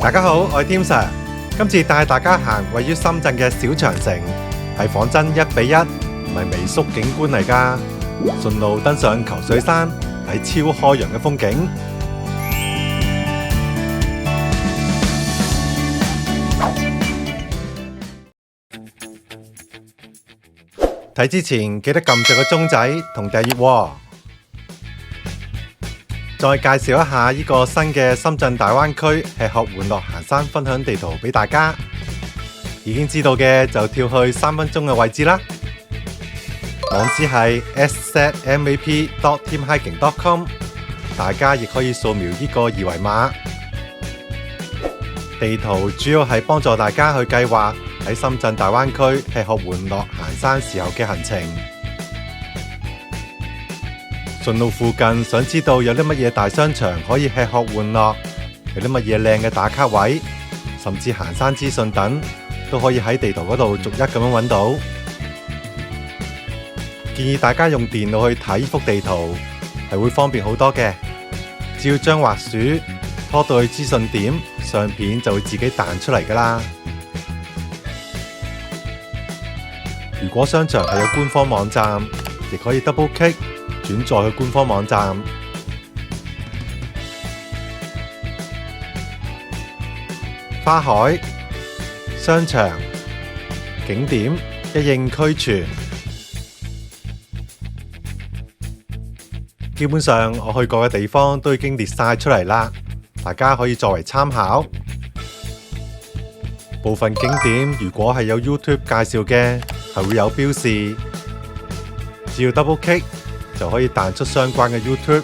大家好，我係 Tim Sir， 今次帶大家行位於深圳嘅小長城，係仿真1:1，唔係微縮景觀嚟㗎。順路登上球水山，睇超開揚嘅風景。睇之前記得撳着個鐘仔同訂閱喎。再介紹一下呢個新嘅深圳大灣區吃喝玩樂行山分享地圖俾大家。已經知道嘅就跳去3分鐘嘅位置啦。網址係 szmap.teamhiking.com， 大家亦可以掃描呢個二維碼。地圖主要係幫助大家去計劃喺深圳大灣區吃喝玩樂行山時候嘅行程。順路附近想知道有啲乜嘢大商場可以吃喝玩樂，有啲乜嘢靚嘅打卡位，甚至行山資訊等，都可以喺地圖嗰度逐一咁樣揾到。建議大家用電腦去睇幅地圖，係會方便好多嘅。只要將滑鼠拖到去資訊點，相片就會自己彈出嚟㗎啦。如果商場係有官方網站，亦可以 double click 轉載去官方網站。花海、商場、景點一應俱全。基本上我去過嘅地方都已經列晒出嚟啦，大家可以作為參考。部分景點如果係有 YouTube 介紹嘅，係會有標示，只要 double click 就可以彈出相關嘅 YouTube。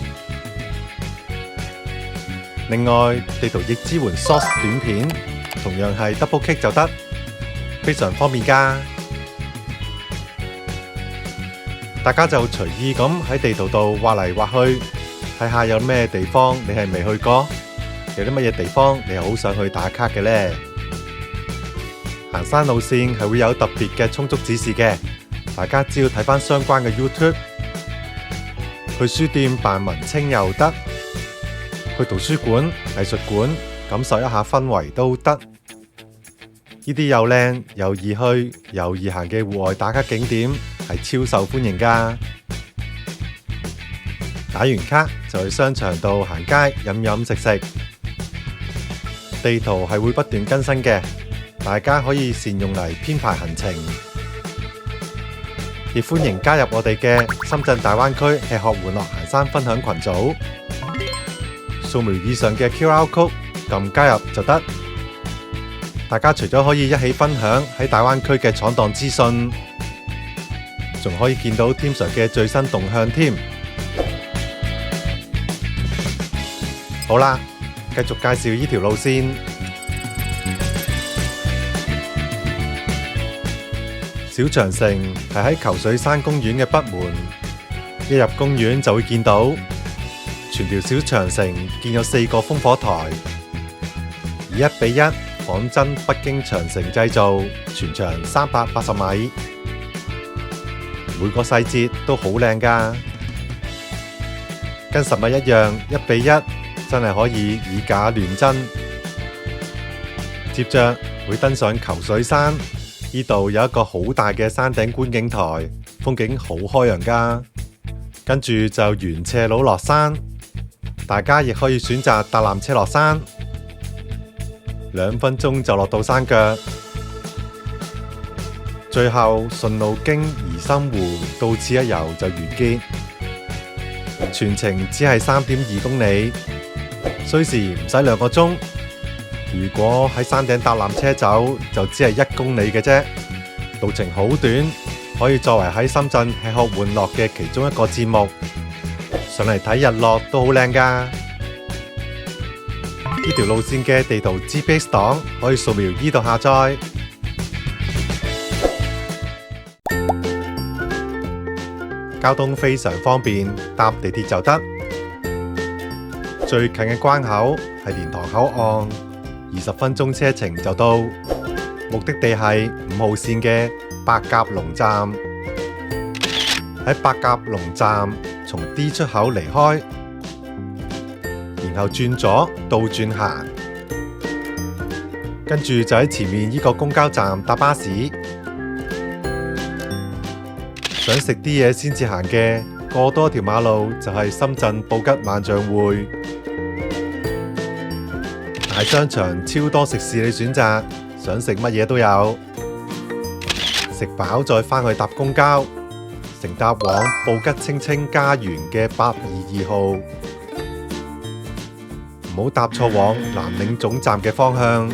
另外，地圖亦支援 Short 短片，同樣係 double click 就得，非常方便㗎。大家就隨意咁喺地圖度畫嚟畫去，睇下有咩地方你係未去過，有啲乜嘢地方你係好想去打卡嘅呢？行山路線係會有特別嘅充足指示嘅，大家只要睇返相關嘅 YouTube。去書店扮文青又得，去圖書館、藝術館感受一下氛圍都得。呢啲又靚又易去又易行嘅戶外打卡景點係超受歡迎㗎。打完卡就去商場度行街飲飲食食。地圖係會不斷更新嘅，大家可以善用嚟編排行程。亦歡迎加入我哋嘅深圳大灣區吃喝玩樂行山分享群組，掃描以上嘅 QR code 撳加入就得。大家除咗可以一起分享喺大灣區嘅闖蕩資訊，仲可以見到 Tim Sir 嘅最新動向添。好啦，繼續介紹呢條路線。小長城係喺球水山公園嘅北門，一入公園就會見到全條小長城建有4個烽火台，以1:1仿真北京長城製造，全長380米，每個細節都好靚㗎，跟實物一樣1:1，真係可以以假亂真。接着會登上球水山。呢度有一個好大嘅山頂觀景台，風景好開揚㗎。跟住就沿斜路落山，大家亦可以選擇搭纜車落山，2分鐘就落到山腳。最後順路經怡心湖到此一遊就完結，全程只係3.2公里，需時唔使2個鐘。如果喺山頂搭纜車走，就只係1公里嘅啫，路程好短，可以作為喺深圳吃喝玩樂嘅其中一個節目。上嚟睇日落都好靚㗎。呢條路線嘅地圖 GPS 檔可以掃描呢度下載。交通非常方便，搭地鐵就得。最近嘅關口係蓮塘口岸。20分鐘車程就到，目的地係5號線嘅白鴿籠站。喺白鴿籠站從 D 出口離開，然後轉左倒轉行，跟住就喺前面呢個公交站搭巴士。想食啲嘢先至行嘅，過多條馬路就係深圳布吉萬象匯。大商場超多食肆你選擇，想食乜嘢都有。食飽再返去搭公交，乘搭往布吉青青家園嘅822號，唔好搭錯往南嶺總站嘅方向，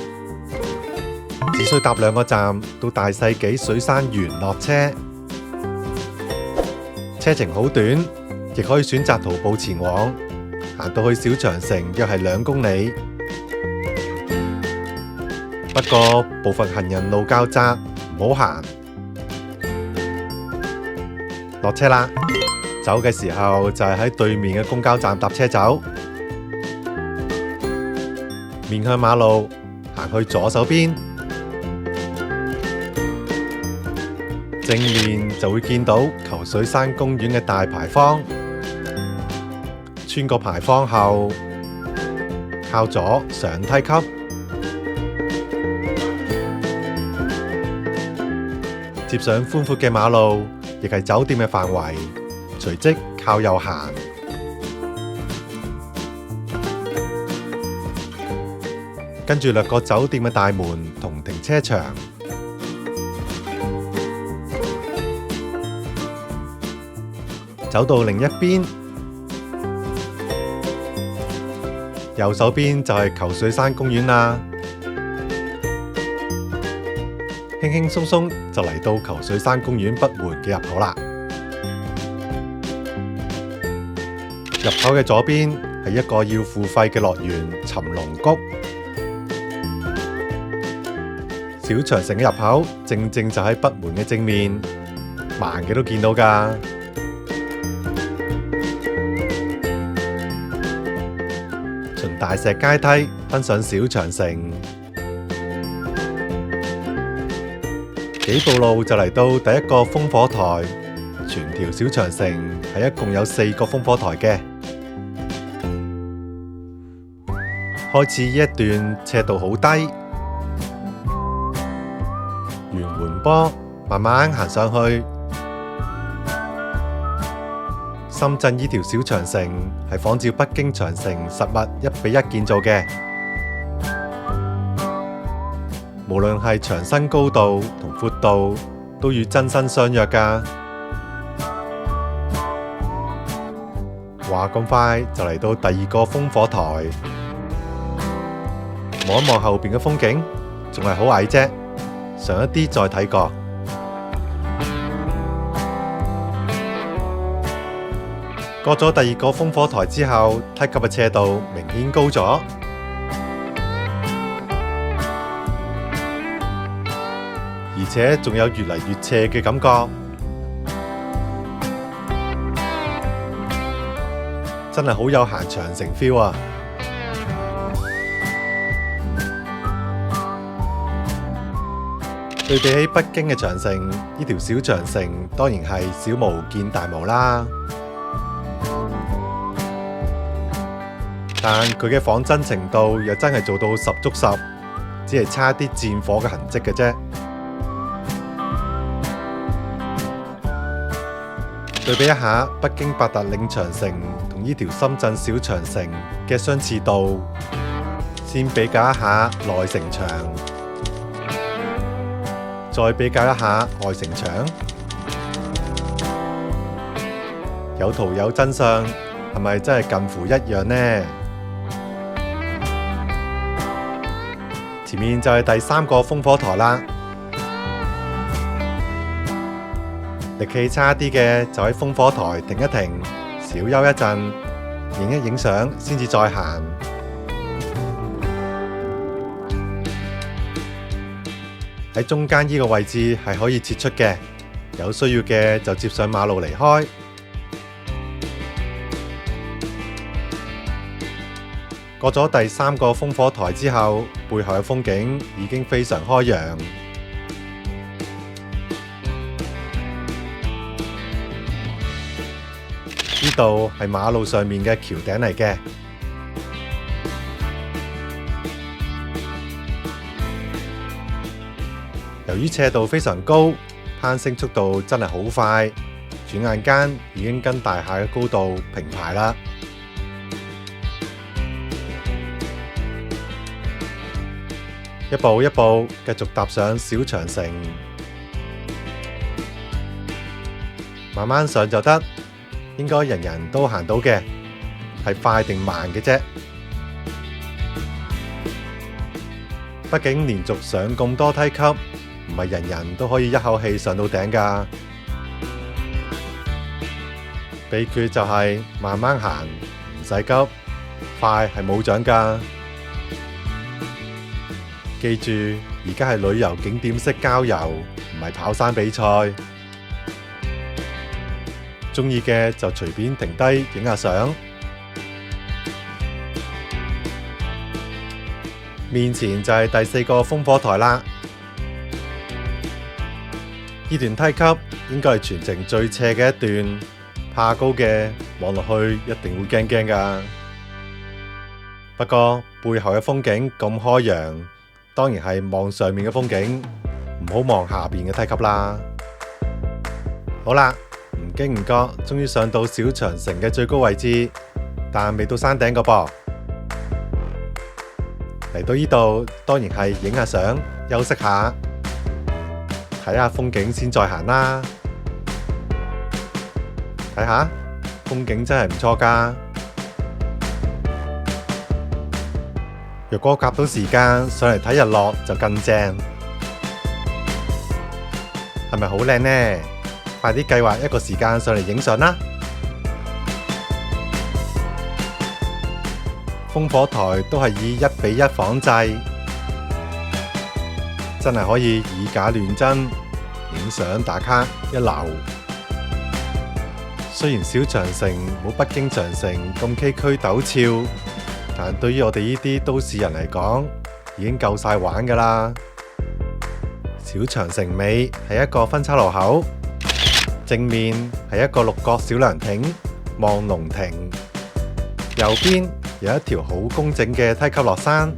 只需搭2個站到大世紀水山園落車。車程好短，亦可以選擇徒步前往，行到去小長城約係2公里。不過部分行人路較窄，唔好行。落車啦，走嘅時候就係喺對面嘅公交站搭車走，面向馬路，行去左手邊，正面就會見到球水山公園嘅大牌坊。穿過牌坊後，靠左上梯級，接上寬闊嘅馬路，亦係酒店嘅範圍，隨即靠右行。跟住掠過酒店嘅大門同停車場，走到另一邊，右手邊就係球水山公園啦。輕輕鬆鬆就嚟到球水山公園北門嘅入口啦。入口嘅左邊係一個要付費嘅樂園尋龍谷。小長城嘅入口正正就喺北門嘅正面，盲嘅都見到㗎。循大石階梯登上小長城。幾步路就嚟到第一個烽火台，全條小長城係一共有4個烽火台嘅。開始呢一段斜度好低，沿緩坡慢慢行上去。深圳呢條小長城係仿照北京長城實物1:1建造嘅，無論係牆身高度同闊度都與真身相若㗎。話咁快就嚟到第2個烽火台，望一望後邊嘅風景，仲係好矮啫，上一啲再睇過。過咗第2個烽火台之後，梯級嘅斜度明顯高咗。而且仲有越嚟越斜嘅感覺，真係好有行長城 feel 啊！對比起北京嘅長城，呢條小長城當然係小巫見大巫啦。但佢嘅仿真程度又真係做到10足10，只係差啲戰火嘅痕跡嘅啫。對比一下北京八達嶺長城同呢條深圳小長城嘅相似度，先比較一下內城牆，再比較一下外城牆，有圖有真相，係咪真係近乎一樣呢？前面就係第3個烽火台啦。力氣差啲嘅就喺烽火台停一停，小休一陣，影一影相先至再行。喺中間呢個位置係可以撤出嘅，有需要嘅就接上馬路離開。過咗第3個烽火台之後，背後嘅風景已經非常開揚。呢度係馬路上面嘅橋頂嚟嘅，由於斜度非常高，攀升速度真係好快，轉眼間已經跟大廈嘅高度平排啦。一步一步繼續踏上小長城，慢慢上就得，應該人人都行到嘅，係快定慢嘅啫。畢竟連續上咁多梯級，唔係人人都可以一口氣上到頂㗎。秘訣就係慢慢行，唔使急，快係冇獎㗎。記住，而家係旅遊景點式郊遊，唔係跑山比賽。鍾意嘅就隨便停低影下相。面前就係第4個烽火台啦。呢段梯級應該係全程最斜嘅一段，怕高嘅望落去一定會驚驚㗎。不過背後嘅風景咁開揚，當然係望上面嘅風景，唔好望下邊嘅梯級啦。好啦，唔經唔覺，終於上到小長城嘅最高位置，但未到山頂個噃。嚟到呢度，當然係影下相，休息下，睇下風景先再行啦。睇下，風景真係唔錯㗎。若果夾到時間上嚟睇日落就更正，係咪好靚呢？快啲計劃一個時間上嚟影相啦！烽火台都係以1:1仿製，真係可以以假亂真，影相打卡一流。雖然小長城冇北京長城咁崎嶇陡峭，但對於我哋呢啲都市人嚟講，已經夠晒玩㗎啦。小長城尾係一個分岔路口，正面係一個6角小涼亭望龍亭，右邊有一條好工整嘅梯級落山，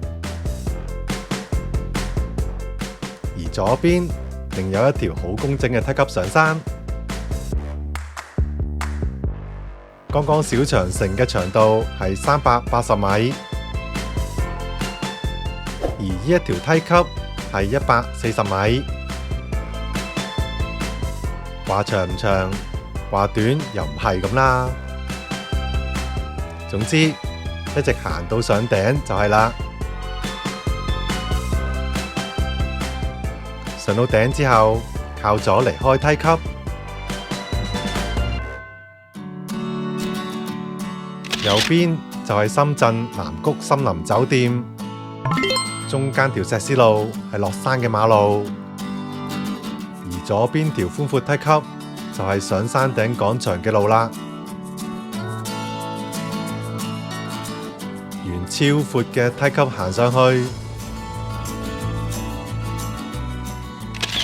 而左邊另有一條好工整嘅梯級上山。剛剛小長城嘅長度係380米，而呢一條梯級係140米。話長唔長，話短又唔係咁啦。總之，一直行到上頂就係啦。上到頂之後，靠左離開梯級，右邊就係深圳南谷森林酒店，中間條石屎路係落山嘅馬路，而左邊條寬闊梯級就係上山頂廣場嘅路啦。沿超闊嘅梯級行上去，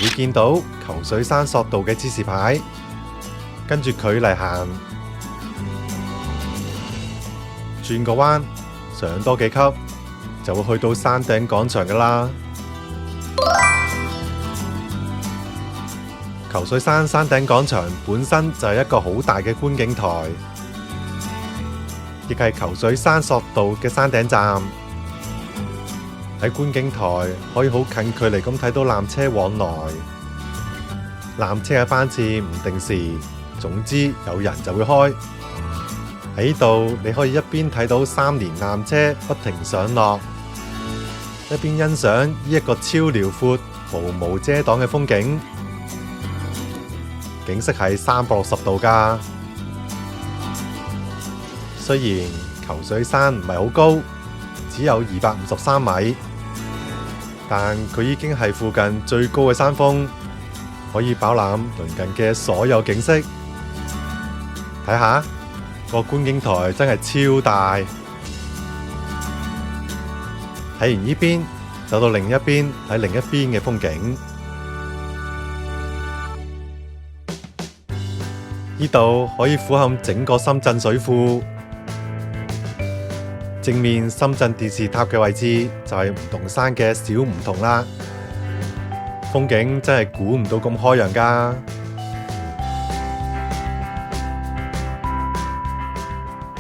會見到球水山索道嘅指示牌，跟住距離行，轉個彎，上多幾級就會去到山頂廣場㗎啦。球水山山頂廣場本身就係一個好大嘅觀景台，亦係球水山索道嘅山頂站。喺觀景台可以好近距離咁睇到纜車往來，纜車嘅班次唔定時，總之有人就會開。喺呢度你可以一邊睇到3連纜車不停上落，一邊欣賞呢一個超遼闊、毫無遮擋嘅風景。景色係360度㗎。雖然球水山唔係好高，只有253米，但佢已經係附近最高嘅山峰，可以飽覽鄰近嘅所有景色。睇下個觀景台真係超大。睇完呢邊，走到另一邊睇另一邊嘅風景。呢度可以俯瞰整個深圳水庫。正面深圳電視塔嘅位置就係梧桐山嘅小梧桐啦。風景真係估唔到咁開揚㗎。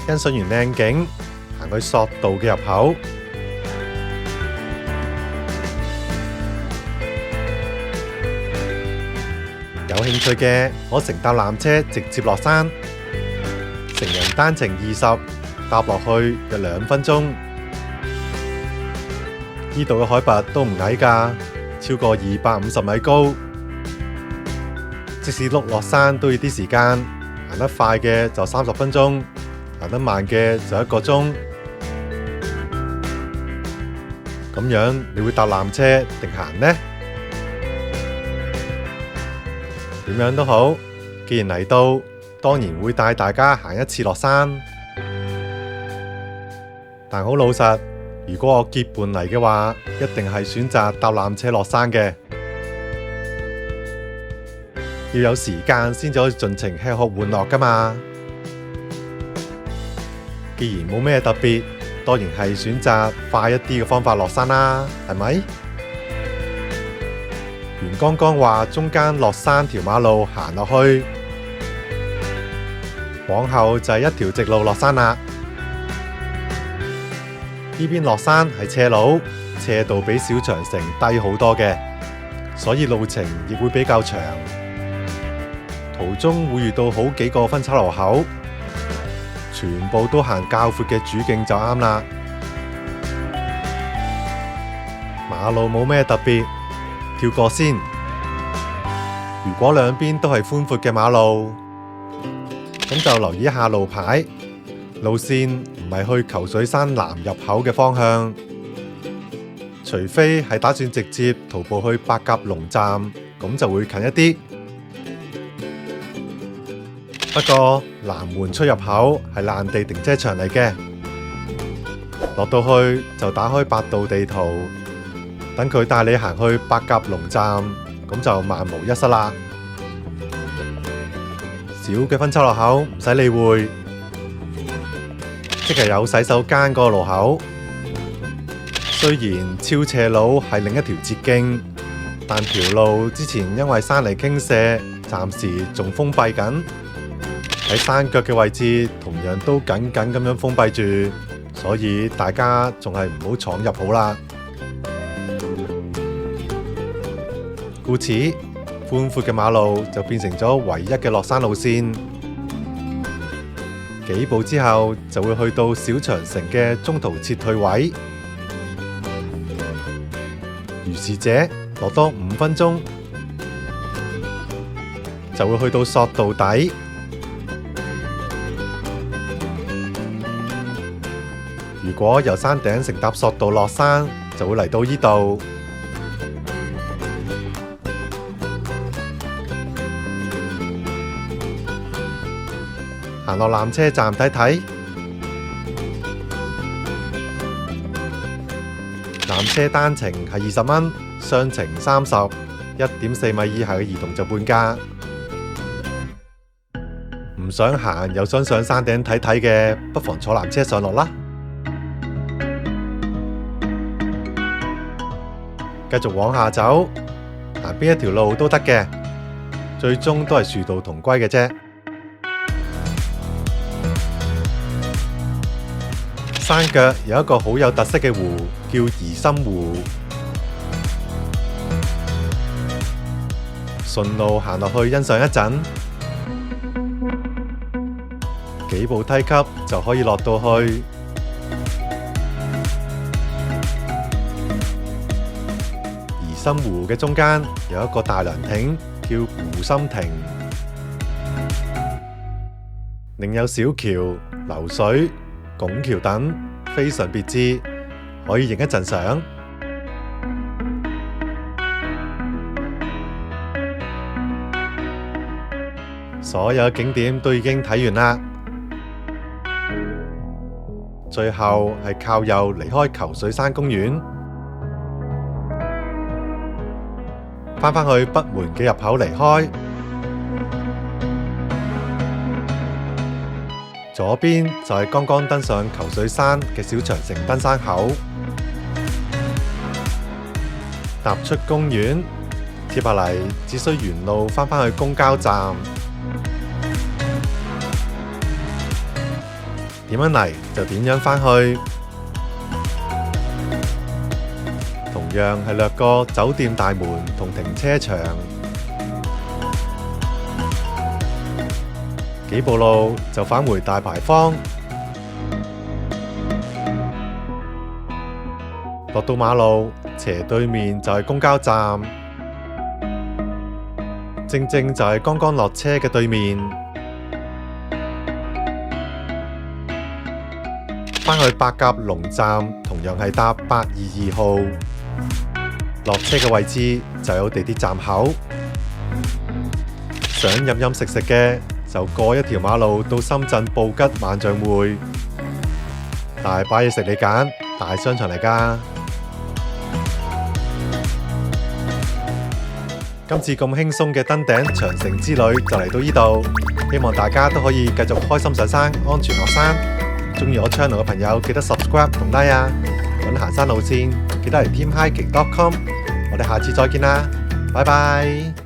欣賞完靚景，行去索道嘅入口。有興趣嘅可乘搭纜車直接落山，成人單程20，搭落去有2分鐘。呢度嘅海拔都唔矮㗎，超過250米高。即使碌落山都要啲時間，行得快嘅就30分鐘，行得慢嘅就1個鐘。咁樣你會搭纜車定行呢？點樣都好，既然嚟到，當然會帶大家行一次落山。但好老實，如果我結伴嚟嘅話，一定係選擇搭纜車落山嘅。要有時間先至可以盡情吃喝玩樂㗎嘛。既然冇咩特別，當然係選擇快一啲嘅方法落山啦，係咪？袁剛剛話中間落山條馬路行落去，往後就係一條直路落山啦。呢邊落山係斜路，斜度比小長城低好多嘅，所以路程亦會比較長。途中會遇到好幾個分岔路口，全部都行較闊嘅主徑就啱啦。馬路冇咩特別，跳過先。如果兩邊都係寬闊嘅馬路，咁就留意一下路牌，路線唔係去球水山南入口嘅方向，除非係打算直接徒步去白鴿籠站，咁就會近一啲。不過南門出入口係爛地停車場嚟嘅，落到去就打開百度地圖，等佢帶你行去白鴿籠站，咁就萬無一失啦。小嘅分岔路口唔使理會，即係有洗手間嗰個路口。雖然超斜路係另一條捷徑，但條路之前因為山泥傾瀉，暫時仲封閉緊。喺山腳嘅位置同樣都緊緊咁樣封閉住，所以大家仲係唔好闖入好啦。故此，寬闊嘅馬路就變成咗唯一嘅落山路線。幾步之後就會去到小長城嘅中途撤退位。如是者，落多5分鐘就會去到索道底。如果由山頂乘搭索道落山，就會嚟到呢度。行落纜車站睇睇，纜車單程係20蚊，雙程30，1.4米以下嘅兒童就半價。唔想行又想上山頂睇睇嘅，不妨坐纜車上落啦。繼續往下走，行邊一條路都得嘅，最終都係殊途同歸嘅啫。山腳有一個好有特色嘅湖，叫怡心湖。順路行落去欣賞一陣，幾部梯級就可以落到去。怡心湖嘅中間有一個大涼亭，叫湖心亭，另有小橋、流水、拱橋等，非常別致，可以影一陣相。所有景點都已經睇完啦，最後係靠右離開球水山公園，返去北門嘅入口離開。左邊就係剛剛登上球水山嘅小長城登山口，踏出公園接下嚟只需沿路返去公交站，點樣嚟就點樣返去。同樣係掠過酒店大門同停車場，幾步路就返回大牌坊。落到馬路斜對面就係公交站，正正就係剛剛落車嘅對面。返去白鴿籠站同樣係搭822號，落車嘅位置就有地鐵站口。想飲飲食食嘅就過一條馬路到深圳布吉萬象匯，大把嘢食你揀，大商場嚟㗎。今次咁輕鬆嘅登頂長城之旅就嚟到呢度，希望大家都可以繼續開心上山，安全落山。鍾意我 channel 嘅朋友記得 subscribe 同 like 啊！揾行山路線記得嚟 teamhiking.com， 我哋下次再見啦，拜拜。